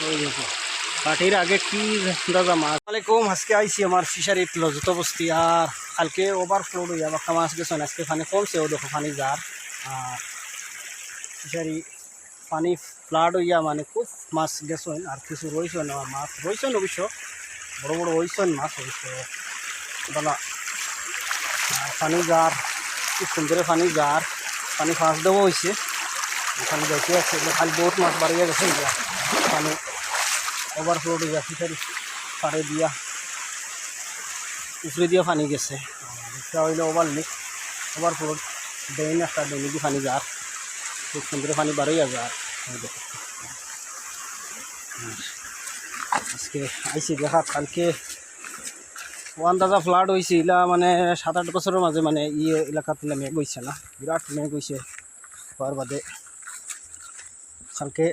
ওই দেখো কাঠির আগে কি দাদা মাছ আলাইকুম আজকে আইসি আমার ফিশারিত লজত বস্তি আর কালকে ওভারফ্লো হইয়া বাক্কা মাছ গেছেন আজকে পানি কমছে ও দেখো পানি যার আর ফিশারি পানি ফ্লাড হইয়া মানে খুব মাছ গেছেন আর কিছু রয়েছেন মাছ রয়েছেন অবশ্য বড় বড় হয়েছেন মাছ অবশ্য দাদা পানি যার খুব সুন্দরে পানি যার পানি ফাঁস দেওয়া হয়েছে পানি যাইতে আছে খালি বহুত মাছ বাড়িয়ে গেছে পানি ওভারফ্লো হইয়া ফিশারি পাড়ে দিয়া উপরে দিয়ে পানি গেছে এটা হইলে ওভারফ্লো ডেইন একটা ডেইনি পানি যার খুব সুন্দর পানি বাড়াইয়া যার আজকে আইসি দেখা কালকে ওয়ান্দাজা ফ্লাড হয়েছে এলা মানে 7-8 বছরের মাঝে মানে এলাকাতে মেঘ হয়েছে না বিরাট মেঘ হয়েছে হওয়ার বাদে কালকে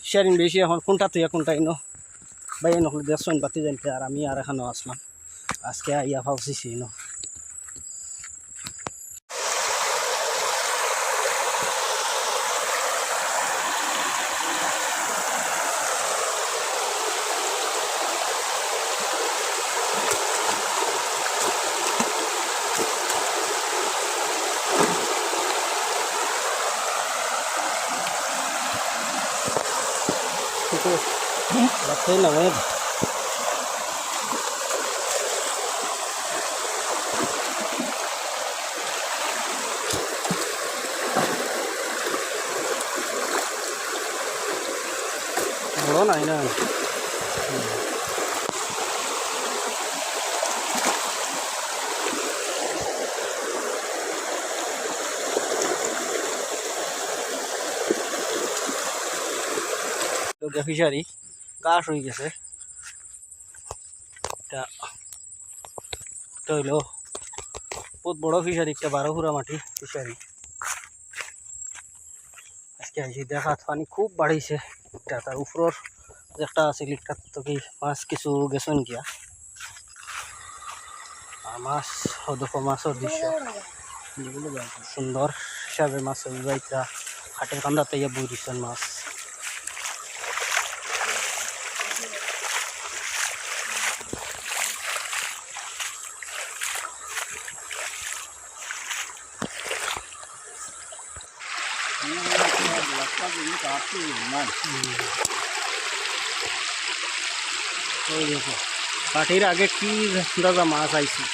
শেয়ারিং বেশি এখন কোনটা তুই কোনটা ইনো ভাই নহলে দেখছেন বাতি জানতে আর আমি আর এখানেও আসলাম আজকে ইয়া ফাউসিছি ইনো Thế là em đó này nè được fishery গাছ হয়ে গেছে এটা হইলো বহুত বড় ফিশারি একটা 12 ফুরা মাটি ফিশারি আজকে আইসি দেখা পানি খুব বাড়িছে এটা তার উপর একটা আছে লিটার তো কি মাছ কিছু গেছেন গিয়া আর মাছ দেখো মাছের দৃশ্য সুন্দর হিসাবে মাছ বাইটা হাটের কান্দাতে ইয়ে বই দিচ্ছেন মাছ ওই দেখো কাঠির আগে কি দাদা মাছ আইছি